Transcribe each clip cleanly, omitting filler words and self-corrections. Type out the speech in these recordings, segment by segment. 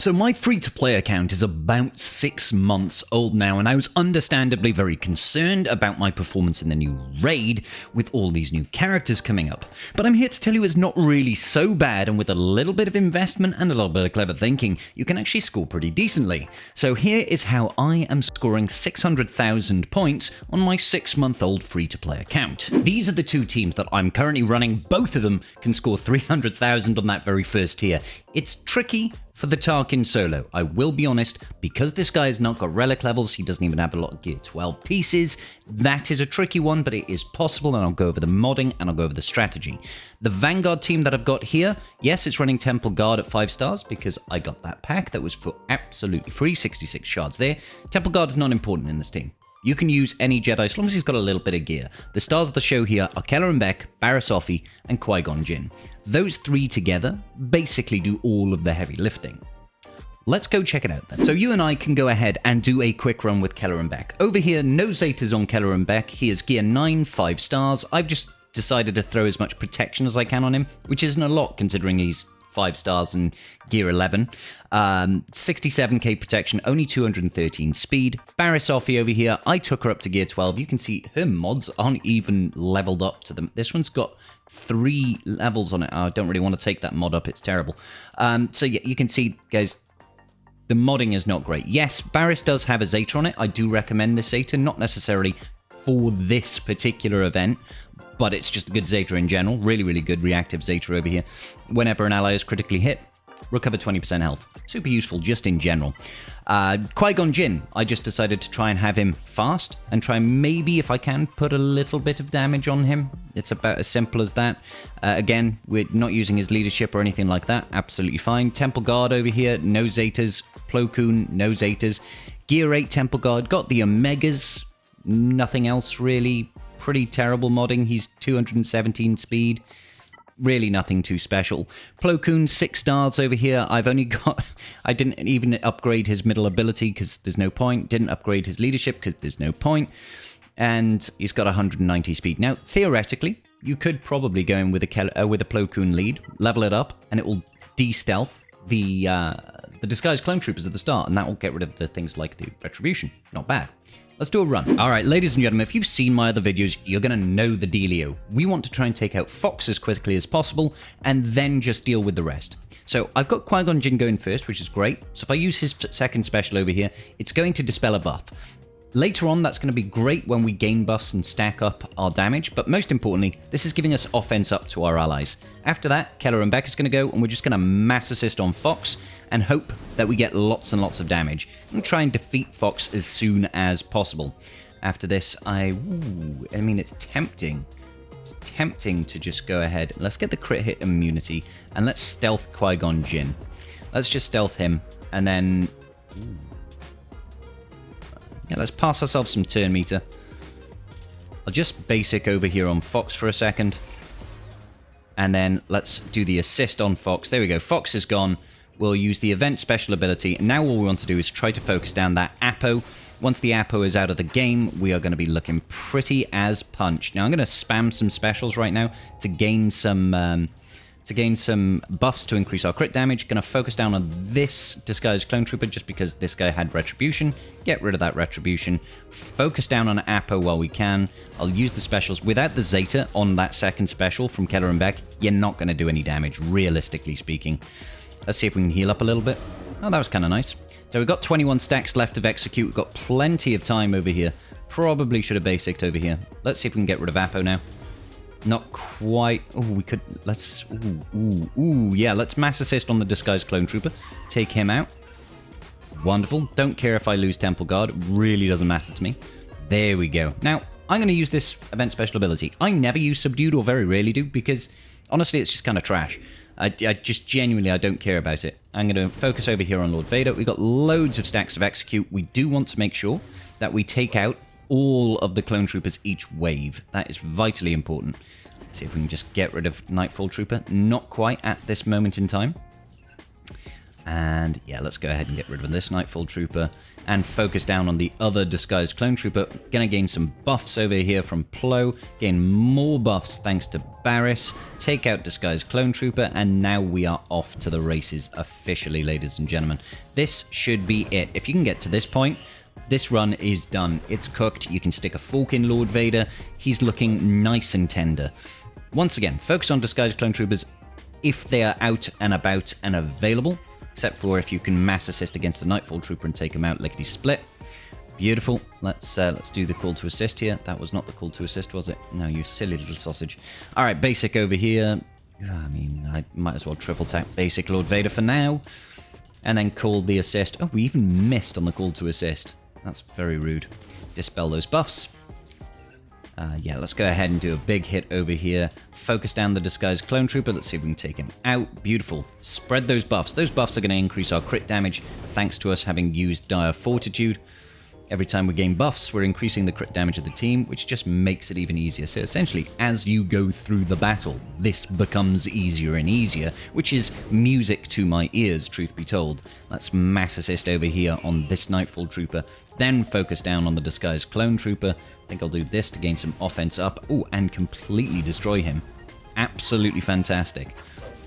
So my free-to-play account is about 6 months old now, and I was understandably very concerned about my performance in the new raid with all these new characters coming up. But I'm here to tell you it's not really so bad, and with a little bit of investment and a little bit of clever thinking, you can actually score pretty decently. So here is how I am scoring 600,000 points on my 6-month-old free-to-play account. These are the two teams that I'm currently running. Both of them can score 300,000 on that very first tier. It's tricky for the Tarkin solo, I will be honest, because this guy has not got relic levels, he doesn't even have a lot of gear 12 pieces. That is a tricky one, but it is possible, and I'll go over the modding and I'll go over the strategy. The Vanguard team that I've got here, yes, it's running Temple Guard at 5 stars because I got that pack that was for absolutely free, 66 shards there. Temple Guard is not important in this team. You can use any Jedi as long as he's got a little bit of gear. The stars of the show here are Kelleran Beck, Barriss Offee, and Qui-Gon Jinn. Those three together basically do all of the heavy lifting. Let's go check it out then. So you and I can go ahead and do a quick run with Kelleran Beck. Over here, no Zetas on Kelleran Beck. He is gear 9, 5 stars. I've just decided to throw as much protection as I can on him, which isn't a lot considering he's 5 stars and gear 11. 67k protection, only 213 speed. Barriss Offee over here, I took her up to gear 12. You can see her mods aren't even leveled up to them. This one's got 3 levels on it. I don't really want to take that mod up, it's terrible. So yeah, you can see, guys, the modding is not great. Yes, Barriss does have a Zeta on it. I do recommend this Zeta, not necessarily for this particular event, but it's just a good Zeta in general. Really, really good reactive Zeta over here. Whenever an ally is critically hit, recover 20% health. Super useful just in general. Qui-Gon Jinn, I just decided to try and have him fast and try maybe, if I can, put a little bit of damage on him. It's about as simple as that. Again, we're not using his leadership or anything like that. Absolutely fine. Temple Guard over here, no Zetas. Plo Koon, no Zetas. Gear 8 Temple Guard, got the Omegas. Nothing else really. Pretty terrible modding. He's 217 speed. Really nothing too special. Plo Koon, 6 stars over here. I've only got... I didn't even upgrade his middle ability because there's no point. Didn't upgrade his leadership because there's no point. And he's got 190 speed. Now, theoretically, you could probably go in with a Plo Koon lead, level it up, and it will de-stealth the disguised clone troopers at the start, and that will get rid of the things like the retribution. Not bad. Let's do a run. Alright, ladies and gentlemen, if you've seen my other videos, you're going to know the dealio. We want to try and take out Fox as quickly as possible, and then just deal with the rest. So I've got Qui-Gon Jinn going first, which is great. So if I use his second special over here, it's going to dispel a buff. Later on, that's going to be great when we gain buffs and stack up our damage, but most importantly, this is giving us offense up to our allies. After that, Kelleran Beck is going to go, and we're just going to mass assist on Fox and hope that we get lots and lots of damage and try and defeat Fox as soon as possible. After this, I mean, it's tempting. It's tempting to just go ahead. Let's get the crit hit immunity, and let's stealth Qui-Gon Jinn. Let's just stealth him, and then... yeah, let's pass ourselves some turn meter. I'll just basic over here on Fox for a second. And then let's do the assist on Fox. There we go. Fox is gone. We'll use the event special ability. And now all we want to do is try to focus down that Apo. Once the Apo is out of the game, we are going to be looking pretty as punch. Now I'm going to spam some specials right now to gain some buffs to increase our crit damage. Going to focus down on this disguised clone trooper just because this guy had retribution. Get rid of that retribution. Focus down on Apo while we can. I'll use the specials. Without the Zeta on that second special from Kelleran Beck, you're not going to do any damage, realistically speaking. Let's see if we can heal up a little bit. Oh, that was kind of nice. So we've got 21 stacks left of execute. We've got plenty of time over here. Probably should have basicked over here. Let's see if we can get rid of Apo now. Not quite. Oh, we could. Let's. Yeah, let's mass assist on the disguised clone trooper. Take him out. Wonderful. Don't care if I lose Temple Guard. It really doesn't matter to me. There we go. Now, I'm going to use this event special ability. I never use Subdued, or very rarely do, because honestly, it's just kind of trash. I just genuinely, I don't care about it. I'm going to focus over here on Lord Vader. We've got loads of stacks of execute. We do want to make sure that we take out all of the clone troopers each wave. That is vitally important. Let's see if we can just get rid of Nightfall Trooper. Not quite at this moment in time. And yeah, let's go ahead and get rid of this Nightfall Trooper and focus down on the other Disguised Clone Trooper. Gonna gain some buffs over here from Plo, gain more buffs thanks to Barriss, take out Disguised Clone Trooper, and now we are off to the races officially, ladies and gentlemen. This should be it. If you can get to this point, this run is done. It's cooked. You can stick a fork in Lord Vader. He's looking nice and tender. Once again, focus on Disguised Clone Troopers if they are out and about and available, except for if you can mass assist against the Nightfall Trooper and take him out lickety split. Beautiful. Let's do the call to assist here. That was not the call to assist, was it? No, you silly little sausage. All right, basic over here. I mean, I might as well triple tap basic Lord Vader for now, and then call the assist. Oh, we even missed on the call to assist. That's very rude. Dispel those buffs. Yeah, let's go ahead and do a big hit over here. Focus down the Disguised Clone Trooper. Let's see if we can take him out. Beautiful. Spread those buffs. Those buffs are going to increase our crit damage thanks to us having used Dire Fortitude. Every time we gain buffs, we're increasing the crit damage of the team, which just makes it even easier. So essentially, as you go through the battle, this becomes easier and easier, which is music to my ears, truth be told. Let's mass assist over here on this Nightfall Trooper, then focus down on the Disguised Clone Trooper. I think I'll do this to gain some offense up. Oh, and completely destroy him. Absolutely fantastic.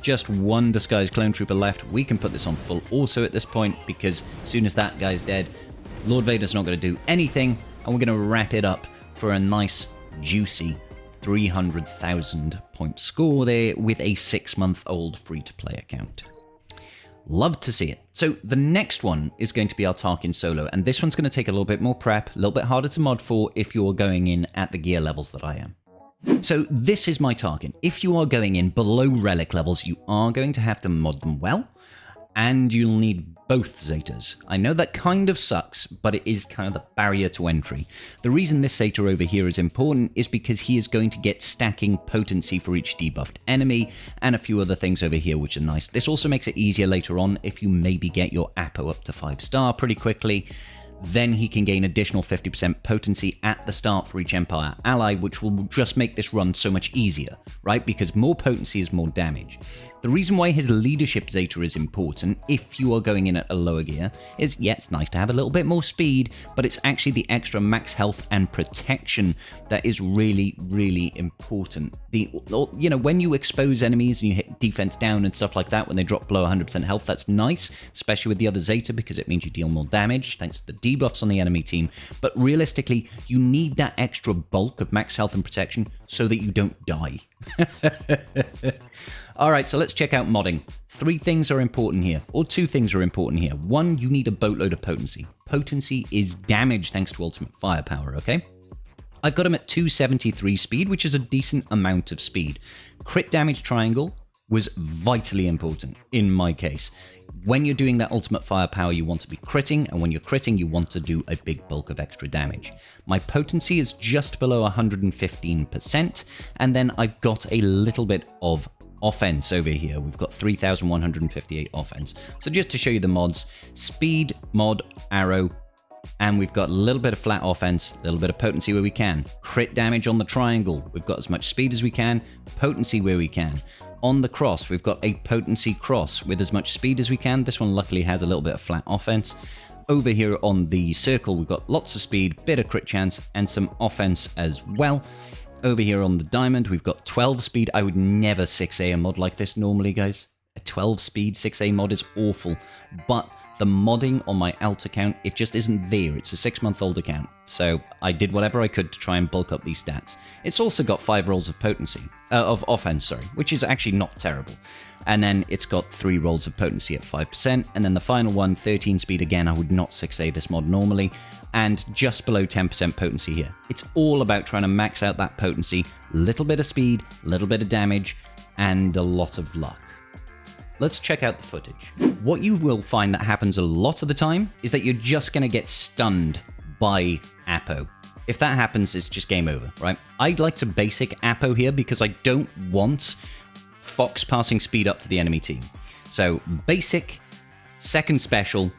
Just one Disguised Clone Trooper left. We can put this on full also at this point, because as soon as that guy's dead, Lord Vader's not going to do anything, and we're going to wrap it up for a nice, juicy 300,000 point score there with a 6-month-old free-to-play account. Love to see it. So the next one is going to be our Tarkin solo, and this one's going to take a little bit more prep, a little bit harder to mod for if you're going in at the gear levels that I am. So this is my Tarkin. If you are going in below relic levels, you are going to have to mod them well, and you'll need both Zetas. I know that kind of sucks, but it is kind of the barrier to entry. The reason this Zeta over here is important is because he is going to get stacking potency for each debuffed enemy, and a few other things over here which are nice. This also makes it easier later on if you maybe get your Apo up to 5-star pretty quickly. Then he can gain additional 50% potency at the start for each Empire ally, which will just make this run so much easier, right? Because more potency is more damage. The reason why his leadership Zeta is important, if you are going in at a lower gear, is, yeah, it's nice to have a little bit more speed, but it's actually the extra max health and protection that is really, really important. You know, when you expose enemies and you hit defense down and stuff like that, when they drop below 100% health, that's nice, especially with the other Zeta, because it means you deal more damage thanks to the debuffs on the enemy team. But realistically, you need that extra bulk of max health and protection so that you don't die. Alright, so let's check out modding. 3 things are important here, or 2 things are important here. 1, you need a boatload of potency. Potency is damage thanks to ultimate firepower, okay? I've got him at 273 speed, which is a decent amount of speed. Crit damage triangle was vitally important in my case. When you're doing that ultimate firepower, you want to be critting, and when you're critting, you want to do a big bulk of extra damage. My potency is just below 115%, and then I've got a little bit of offense over here. We've got 3,158 offense. So just to show you the mods, speed, mod, arrow, and we've got a little bit of flat offense, a little bit of potency where we can. Crit damage on the triangle, we've got as much speed as we can, potency where we can. On the cross, we've got a potency cross with as much speed as we can. This one luckily has a little bit of flat offense. Over here on the circle, we've got lots of speed, bit of crit chance, and some offense as well. Over here on the diamond, we've got 12 speed. I would never 6A a mod like this normally, guys. A 12 speed 6A mod is awful, but the modding on my alt account, it just isn't there. It's a 6-month-old account, so I did whatever I could to try and bulk up these stats. It's also got 5 rolls of potency, of offense, sorry, which is actually not terrible. And then it's got 3 rolls of potency at 5%, and then the final one, 13 speed. Again, I would not 6A this mod normally, and just below 10% potency here. It's all about trying to max out that potency, little bit of speed, little bit of damage, and a lot of luck. Let's check out the footage. What you will find that happens a lot of the time is that you're just going to get stunned by Apo. If that happens, it's just game over, right? I'd like to basic Apo here because I don't want Fox passing speed up to the enemy team. So basic, second special,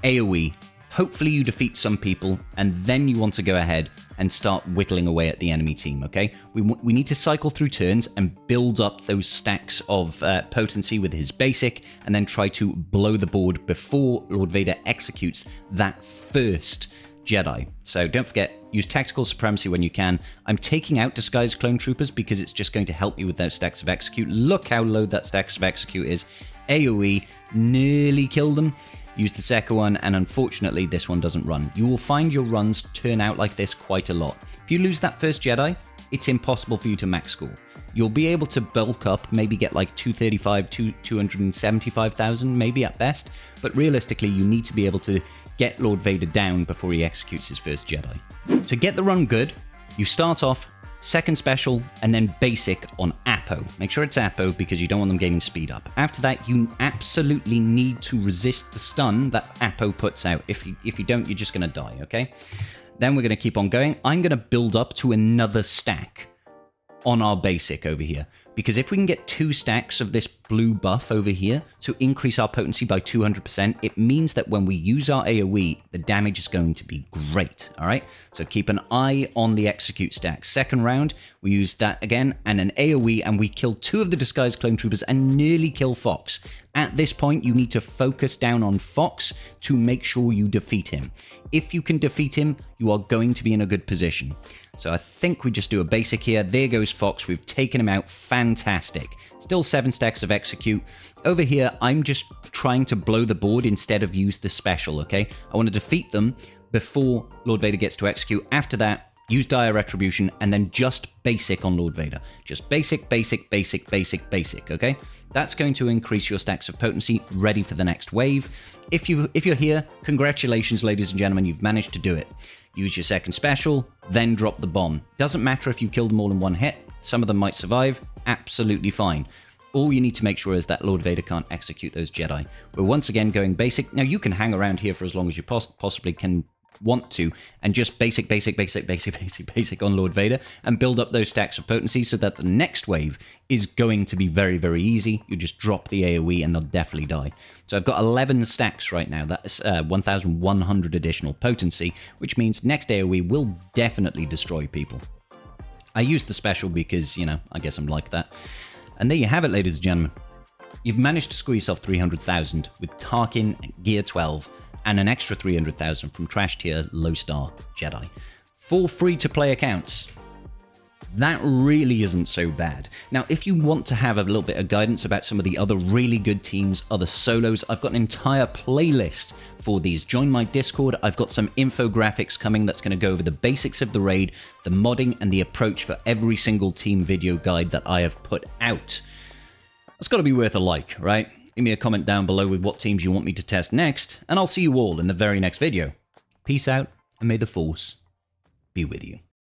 AoE, Hopefully you defeat some people, and then you want to go ahead and start whittling away at the enemy team, okay? We need to cycle through turns and build up those stacks of potency with his basic, and then try to blow the board before Lord Vader executes that first Jedi. So don't forget, use Tactical Supremacy when you can. I'm taking out Disguised Clone Troopers because it's just going to help you with those stacks of Execute. Look how low that stacks of Execute is. AoE, nearly killed them. Use the second one, and unfortunately this one doesn't run. You will find your runs turn out like this quite a lot. If you lose that first Jedi, it's impossible for you to max score. You'll be able to bulk up, maybe get like 235, 275,000 maybe at best, but realistically you need to be able to get Lord Vader down before he executes his first Jedi. To get the run good, you start off second special, and then basic on Apo. Make sure it's Apo because you don't want them gaining speed up. After that, you absolutely need to resist the stun that Apo puts out. If you don't, you're just going to die, okay? Then we're going to keep on going. I'm going to build up to another stack on our basic over here. Because if we can get 2 stacks of this blue buff over here to increase our potency by 200%, it means that when we use our AoE, the damage is going to be great, all right? So keep an eye on the execute stack. Second round, we use that again, and an AoE, and we kill 2 of the Disguised Clone Troopers and nearly kill Fox. At this point, you need to focus down on Fox to make sure you defeat him. If you can defeat him, you are going to be in a good position. So I think we just do a basic here. There goes Fox. We've taken him out. Fantastic. Still 7 stacks of execute. Over here, I'm just trying to blow the board instead of use the special, okay? I want to defeat them before Lord Vader gets to execute. After that, use Dire Retribution, and then just basic on Lord Vader. Just basic, basic, basic, basic, basic, okay? That's going to increase your stacks of potency, ready for the next wave. If you're here, congratulations, ladies and gentlemen, you've managed to do it. Use your second special, then drop the bomb. Doesn't matter if you kill them all in one hit. Some of them might survive. Absolutely fine. All you need to make sure is that Lord Vader can't execute those Jedi. We're once again going basic. Now, you can hang around here for as long as you possibly can want to, and just basic on Lord Vader, and build up those stacks of potency so that the next wave is going to be very, very easy. You just drop the AoE and they'll definitely die. So I've got 11 stacks right now. That's 1,100 additional potency, which means next AoE will definitely destroy people. I use the special because, you know, I guess I'm like that. And there you have it, ladies and gentlemen. You've managed to score yourself 300,000 with Tarkin Gear 12, and an extra 300,000 from Trash Tier Low Star Jedi. 4 free-to-play accounts. That really isn't so bad. Now, if you want to have a little bit of guidance about some of the other really good teams, other solos, I've got an entire playlist for these. Join my Discord. I've got some infographics coming that's going to go over the basics of the raid, the modding, and the approach for every single team video guide that I have put out. It's got to be worth a like, right? Give me a comment down below with what teams you want me to test next, and I'll see you all in the very next video. Peace out, and may the Force be with you.